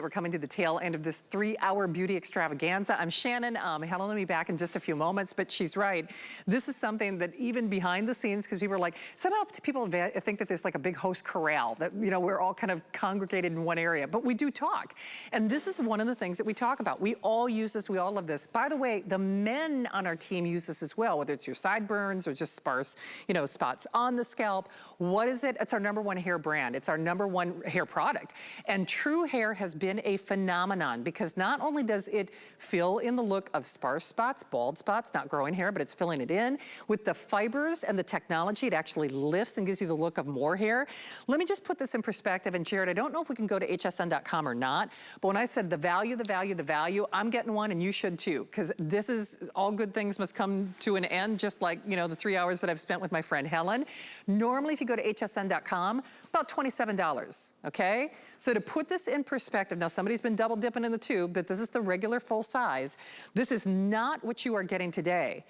We're coming to the tail end of this 3-hour beauty extravaganza. I'm Shannon. Helen will be back in just a few moments, but she's right. This is something that even behind the scenes, because people are like, somehow people think that there's like a big host corral, that, you know, we're all kind of congregated in one area, but we do talk. And this is one of the things that we talk about. We all use this, we all love this. By the way, the men on our team use this as well, whether it's your sideburns or just sparse, you know, spots on the scalp. What is it? It's our #1 hair brand. It's our #1 hair product. And TRUHAIR has been a phenomenon because not only does it fill in the look of sparse spots, bald spots, not growing hair, but it's filling it in. With the fibers and the technology, it actually lifts and gives you the look of more hair. Let me just put this in perspective. And Jared, I don't know if we can go to hsn.com or not, but when I said the value, the value, the value, I'm getting one and you should too, because this is, all good things must come to an end, just like, you know, the 3 hours that I've spent with my friend Helen. Normally, if you go to hsn.com, about $27, okay? So to put this in perspective, now somebody's been double dipping in the tube, but this is the regular full size. This is not what you are getting today.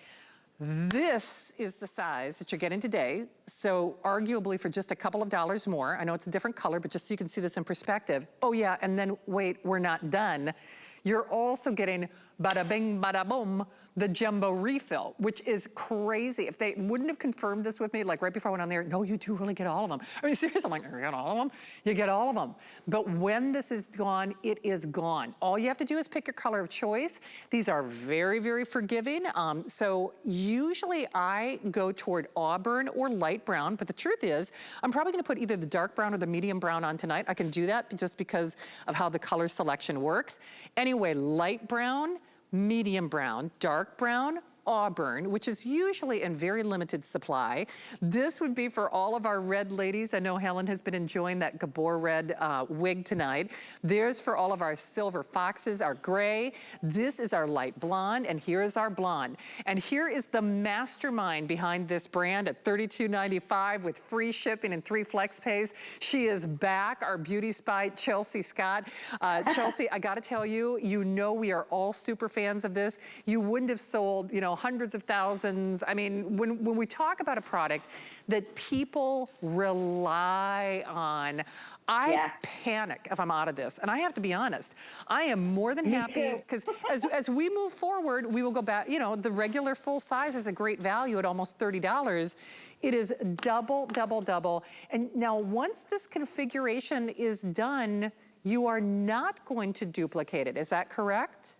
This is the size that you're getting today. So arguably for just a couple of dollars more, I know it's a different color, but just so you can see this in perspective. Oh yeah, and then wait, we're not done. You're also getting bada bing, bada boom, the jumbo refill, which is crazy. If they wouldn't have confirmed this with me, like right before I went on there, no, you do really get all of them. I mean, seriously, I'm like, you get all of them? You get all of them. But when this is gone, it is gone. All you have to do is pick your color of choice. These are very, very forgiving. So usually I go toward auburn or light brown, but the truth is, I'm probably gonna put either the dark brown or the medium brown on tonight. I can do that just because of how the color selection works. Anyway, light brown, medium brown, dark brown, auburn, which is usually in very limited supply. This would be for all of our red ladies. I know Helen has been enjoying that Gabor red wig tonight. There's for all of our silver foxes, our gray. This is our light blonde, and here is our blonde. And here is the mastermind behind this brand at $32.95 with free shipping and 3 flex pays. She is back, our beauty spy, Chelsea Scott. Chelsea, I gotta tell you, you know we are all super fans of this. You wouldn't have sold, you know, hundreds of thousands. I mean, when we talk about a product that people rely on, I panic if I'm out of this. And I have to be honest, I am more than happy because as we move forward, we will go back, you know, the regular full size is a great value at almost $30. It is double, double, double. And now once this configuration is done, you are not going to duplicate it. Is that correct?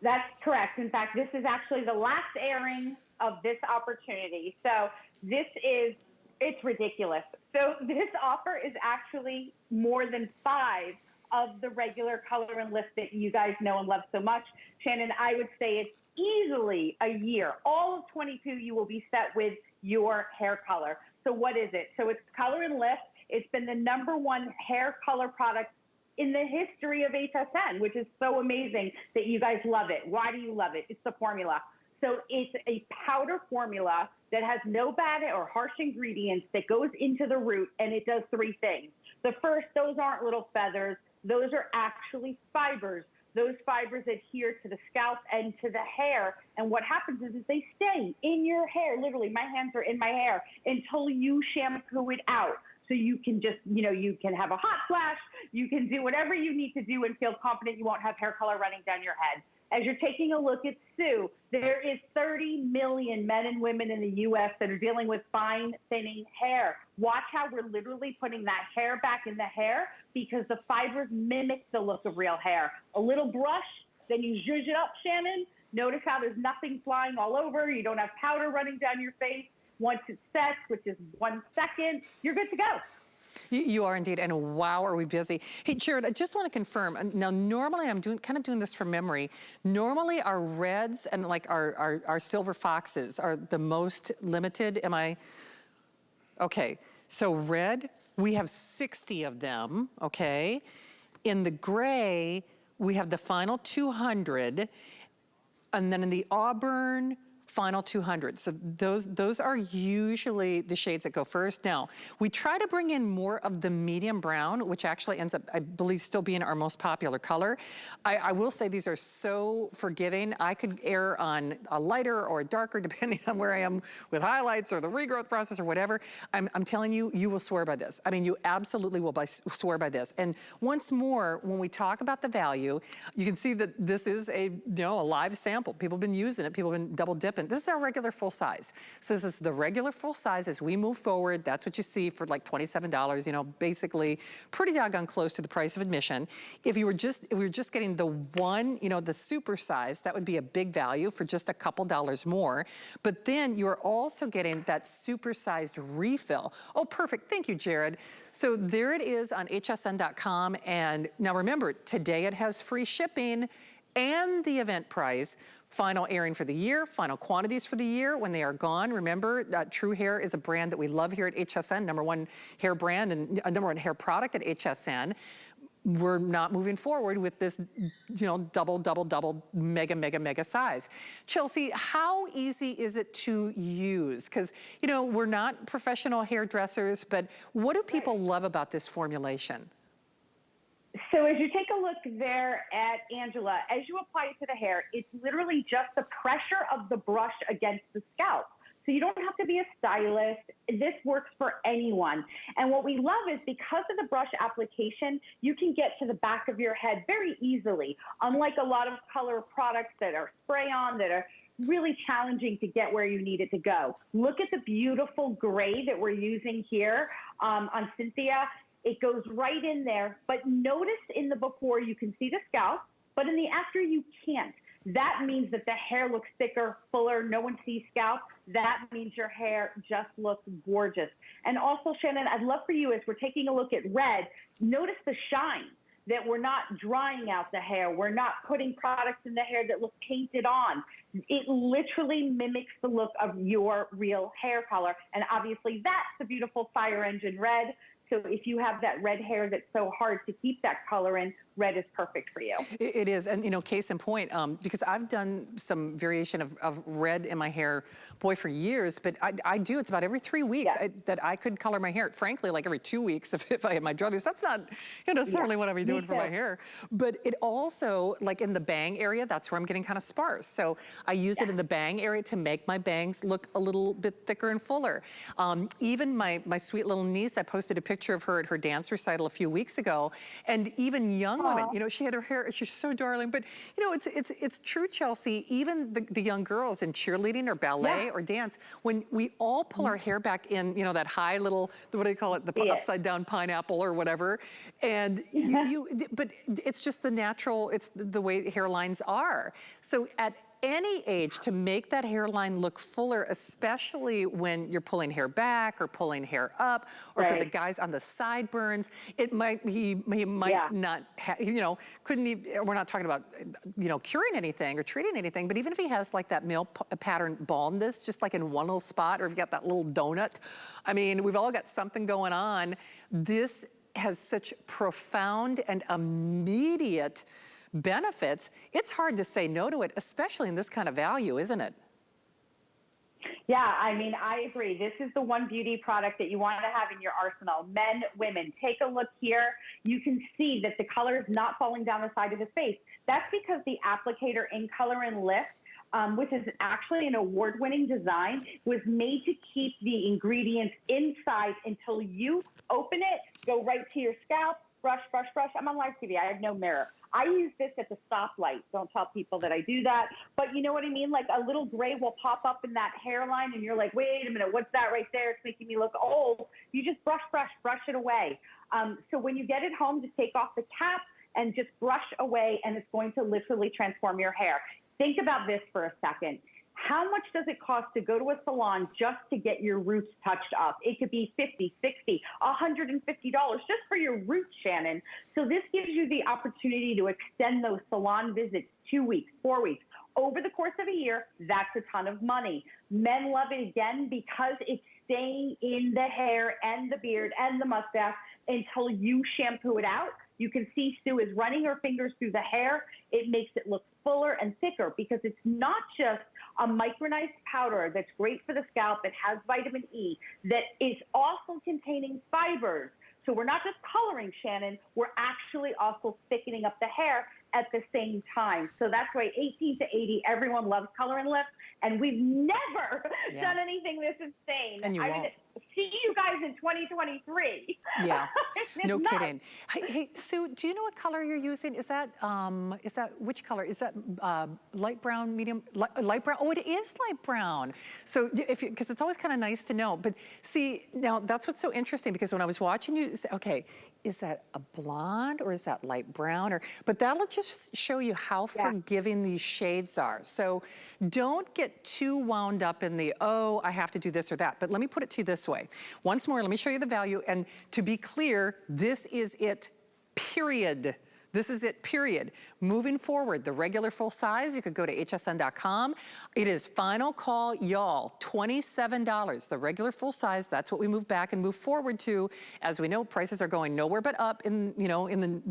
That's correct. In fact, this is actually the last airing of this opportunity. So this is, it's ridiculous. So this offer is actually more than 5 of the regular color and lift that you guys know and love so much. Shannon, I would say it's easily a year. All of 22, you will be set with your hair color. So what is it? So it's color and lift. It's been the #1 hair color product in the history of HSN, which is so amazing that you guys love it. Why do you love it? It's the formula. So it's a powder formula that has no bad or harsh ingredients that goes into the root, and it does 3 things. The first, those aren't little feathers. Those are actually fibers. Those fibers adhere to the scalp and to the hair. And what happens is they stay in your hair. Literally, my hands are in my hair until you shampoo it out. So you can just, you know, you can have a hot flash, you can do whatever you need to do and feel confident you won't have hair color running down your head. As you're taking a look at Sue, there is 30 million men and women in the U.S. that are dealing with fine, thinning hair. Watch how we're literally putting that hair back in the hair because the fibers mimic the look of real hair. A little brush, then you zhuzh it up, Shannon. Notice how there's nothing flying all over. You don't have powder running down your face. Once it sets, which is 1 second, you're good to go. You are indeed, and wow, are we busy. Hey, Jared, I just want to confirm. Now, normally I'm kind of doing this from memory. Normally our reds and like our silver foxes are the most limited. Am I? Okay, so red, we have 60 of them, okay? In the gray, we have the final 200. And then in the auburn, final 200. So those are usually the shades that go first. Now, we try to bring in more of the medium brown, which actually ends up, I believe, still being our most popular color. I will say these are so forgiving. I could err on a lighter or a darker, depending on where I am with highlights or the regrowth process or whatever. I'm telling you, you will swear by this. I mean, you absolutely will swear by this. And once more, when we talk about the value, you can see that this is a live sample. People have been using it. People have been double dipping. This is our regular full size. So this is the regular full size. As we move forward, that's what you see for like $27, basically pretty doggone close to the price of admission. If we were just getting the one, the super size, that would be a big value for just a couple dollars more. But then you're also getting that supersized refill. Oh, perfect. Thank you, Jared. So there it is on hsn.com. And now remember, today it has free shipping and the event price. Final airing for the year, final quantities for the year. When they are gone, remember, True Hair is a brand that we love here at HSN, #1 hair brand and #1 hair product at HSN. We're not moving forward with this, double, mega size. Chelsea, how easy is it to use? Because, we're not professional hairdressers, but what do people love about this formulation? So as you take a look there at Angela, as you apply it to the hair, it's literally just the pressure of the brush against the scalp. So you don't have to be a stylist. This works for anyone. And what we love is because of the brush application, you can get to the back of your head very easily. Unlike a lot of color products that are spray-on, that are really challenging to get where you need it to go. Look at the beautiful gray that we're using here on Cynthia. It goes right in there, but notice in the before you can see the scalp, but in the after you can't. That means that the hair looks thicker, fuller, no one sees scalp. That means your hair just looks gorgeous. And also, Shannon, I'd love for you, as we're taking a look at red, notice the shine, that we're not drying out the hair. We're not putting products in the hair that look painted on. It literally mimics the look of your real hair color. And obviously that's the beautiful fire engine red. So if you have that red hair that's so hard to keep that color in, red is perfect for you. It is, and case in point, because I've done some variation of red in my hair, boy, for years, but I do, it's about every 3 weeks that I could color my hair. Frankly, like every 2 weeks if I had my druthers. That's not necessarily what I'd be doing for my hair. But it also, like in the bang area, that's where I'm getting kind of sparse. So I use it in the bang area to make my bangs look a little bit thicker and fuller. Even my sweet little niece, I posted a picture of her at her dance recital a few weeks ago, and even young women, she had her hair, she's so darling, but it's true, Chelsea, even the young girls in cheerleading or ballet or dance, when we all pull our hair back in, that high little, what do they call it, the upside down pineapple or whatever, and but it's just the natural, it's the way hairlines are. So at any age, to make that hairline look fuller, especially when you're pulling hair back or pulling hair up, or for the guys on the sideburns, it might, he might not, couldn't he, we're not talking about, curing anything or treating anything, but even if he has like that male pattern baldness, just like in one little spot, or if you got that little donut, I mean, we've all got something going on. This has such profound and immediate benefits. It's hard to say no to it, especially in this kind of value, isn't it? Yeah, I mean, I agree. This is the one beauty product that you want to have in your arsenal. Men, women, take a look here. You can see that the color is not falling down the side of his face. That's because the applicator in Color and Lift, which is actually an award-winning design, was made to keep the ingredients inside until you open it, go right to your scalp, brush, brush, brush. I'm on live TV. I have no mirror. I use this at the stoplight. Don't tell people that I do that. But you know what I mean? Like a little gray will pop up in that hairline and you're like, wait a minute, what's that right there? It's making me look old. You just brush, brush, brush it away. So when you get it home, just take off the cap and just brush away, and it's going to literally transform your hair. Think about this for a second. How much does it cost to go to a salon just to get your roots touched up? It could be $50, $60, $150 just for your roots, Shannon. So this gives you the opportunity to extend those salon visits 2 weeks, 4 weeks. Over the course of a year, that's a ton of money. Men love it again because it's staying in the hair and the beard and the mustache until you shampoo it out. You can see Sue is running her fingers through the hair. It makes it look fuller and thicker because it's not just a micronized powder that's great for the scalp. It has vitamin E that is also containing fibers. So we're not just coloring, Shannon, we're actually also thickening up the hair at the same time. So that's why 18 to 80, everyone loves color and lift, and we've never done anything this insane. And you won't. See you guys in 2023. Yeah, no nuts. kidding. Hey, Sue, do you know what color you're using? Is that which color? Is that light brown, medium, light brown? Oh, it is light brown. So because it's always kind of nice to know. But see, now that's what's so interesting, because when I was watching you say, okay, is that a blonde or is that light brown? But that'll just show you how forgiving these shades are. So don't get too wound up in the, oh, I have to do this or that. But let me put it to you this way. Once more, let me show you the value. And to be clear, this is it, period. This is it, period. Moving forward, the regular full size, you could go to hsn.com. It is final call, y'all, $27. The regular full size, that's what we move back and move forward to. As we know, prices are going nowhere but up in, in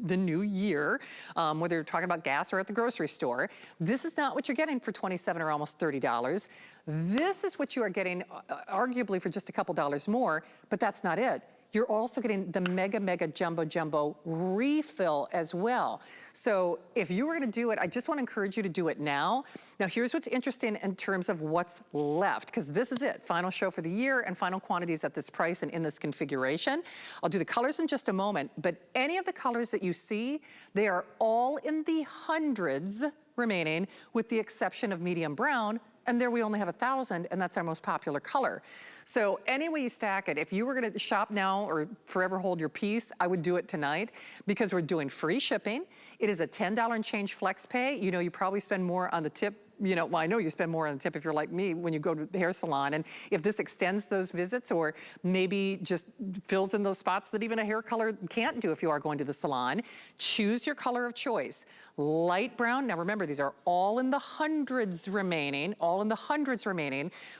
the new year, whether you're talking about gas or at the grocery store. This is not what you're getting for $27 or almost $30. This is what you are getting arguably for just a couple dollars more, but that's not it. You're also getting the mega jumbo refill as well. So if you were gonna do it, I just wanna encourage you to do it now. Now here's what's interesting in terms of what's left, because this is it, final show for the year and final quantities at this price and in this configuration. I'll do the colors in just a moment, but any of the colors that you see, they are all in the hundreds remaining, with the exception of medium brown. And there we only have 1,000, and that's our most popular color. So any way you stack it, if you were gonna shop now or forever hold your peace, I would do it tonight, because we're doing free shipping. It is a $10 and change flex pay. You know, you probably spend more on the tip. Well, I know you spend more on the tip if you're like me when you go to the hair salon. And if this extends those visits, or maybe just fills in those spots that even a hair color can't do if you are going to the salon, choose your color of choice. Light brown, now remember, these are all in the hundreds remaining,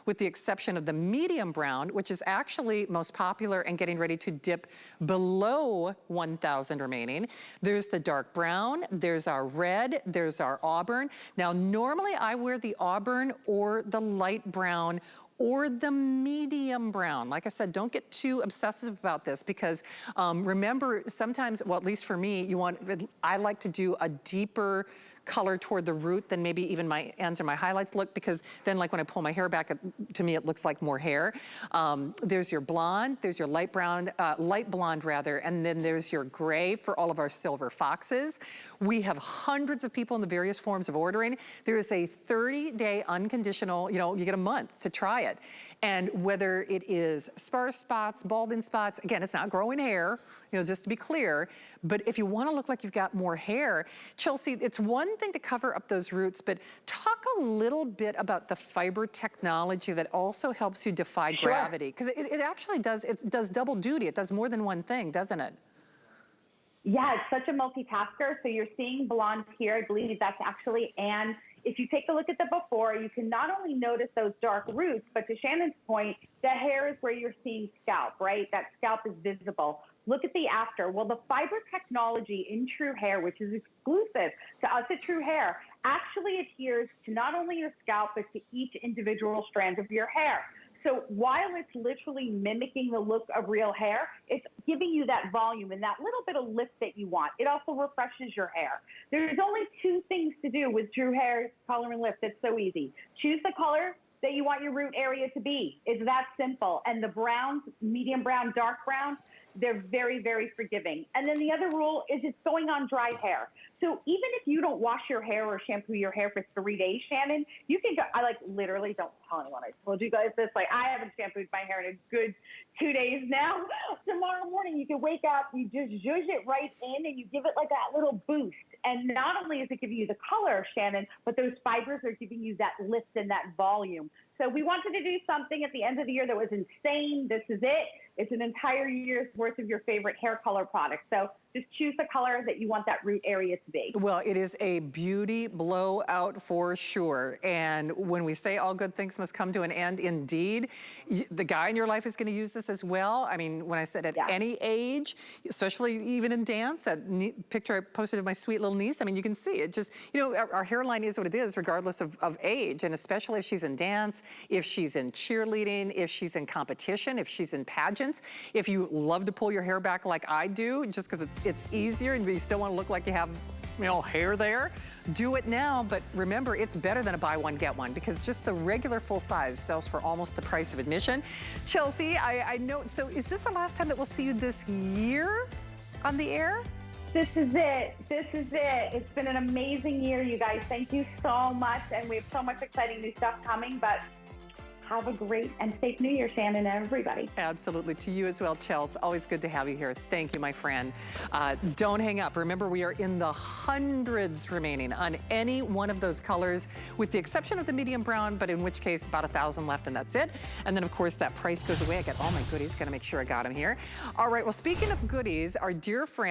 with the exception of the medium brown, which is actually most popular and getting ready to dip below 1,000 remaining. There's the dark brown, there's our red, there's our auburn. Now, normally I wear the auburn or the light brown or the medium brown. Like I said, don't get too obsessive about this, because remember, sometimes, well, at least for me, I like to do a deeper color toward the root than maybe even my ends or my highlights look, because then like when I pull my hair back, to me it looks like more hair. There's your blonde, there's your light brown, light blonde rather, and then there's your gray for all of our silver foxes. We have hundreds of people in the various forms of ordering. There is a 30-day unconditional, you get a month to try it. And whether it is sparse spots, balding spots, again, it's not growing hair, just to be clear, but if you wanna look like you've got more hair, Chelsea, it's one thing to cover up those roots, but talk a little bit about the fiber technology that also helps you defy gravity, because it actually does, it does double duty. It does more than one thing, doesn't it? Yeah, it's such a multitasker. So you're seeing blonde here. I believe that's actually Anne. If you take a look at the before, you can not only notice those dark roots, but to Shannon's point, the hair is where you're seeing scalp, right? That scalp is visible. Look at the after. Well, the fiber technology in TRUHAIR, which is exclusive to us at TRUHAIR, actually adheres to not only your scalp, but to each individual strand of your hair. So while it's literally mimicking the look of real hair, it's giving you that volume and that little bit of lift that you want. It also refreshes your hair. There's only two things to do with TRUHAIR Color and Lift. It's so easy. Choose the color that you want your root area to be. It's that simple. And the browns, medium brown, dark brown, they're very, very forgiving. And then the other rule is it's going on dry hair. So even if you don't wash your hair or shampoo your hair for 3 days, Shannon, you can go, I literally don't tell anyone I told you guys this. I haven't shampooed my hair in a good 2 days now. Tomorrow morning, you can wake up, you just zhuzh it right in and you give it like that little boost. And not only is it giving you the color, Shannon, but those fibers are giving you that lift and that volume. So we wanted to do something at the end of the year that was insane. This is it. It's an entire year's worth of your favorite hair color products. So just choose the color that you want that root area to be. Well, it is a beauty blowout for sure. And when we say all good things must come to an end, indeed, the guy in your life is going to use this as well. I mean, when I said at any age, especially even in dance, that picture I posted of my sweet little niece, I mean, you can see it just, you know, our hairline is what it is regardless of age. And especially if she's in dance, if she's in cheerleading, if she's in competition, if she's in pageants, if you love to pull your hair back like I do, just because it's easier and you still want to look like you have, you know, hair there, do it now. But remember, it's better than a buy one, get one, because just the regular full size sells for almost the price of admission. Chelsea, I know, so is this the last time that we'll see you this year on the air? This is it. This is it. It's been an amazing year, you guys. Thank you so much. And we have so much exciting new stuff coming, but have a great and safe New Year, Shannon, and everybody. Absolutely. To you as well, Chels. Always good to have you here. Thank you, my friend. Don't hang up. Remember, we are in the hundreds remaining on any one of those colors, with the exception of the medium brown, but in which case about 1,000 left and that's it. And then, of course, that price goes away. I got all my goodies. Got to make sure I got them here. All right. Well, speaking of goodies, our dear friend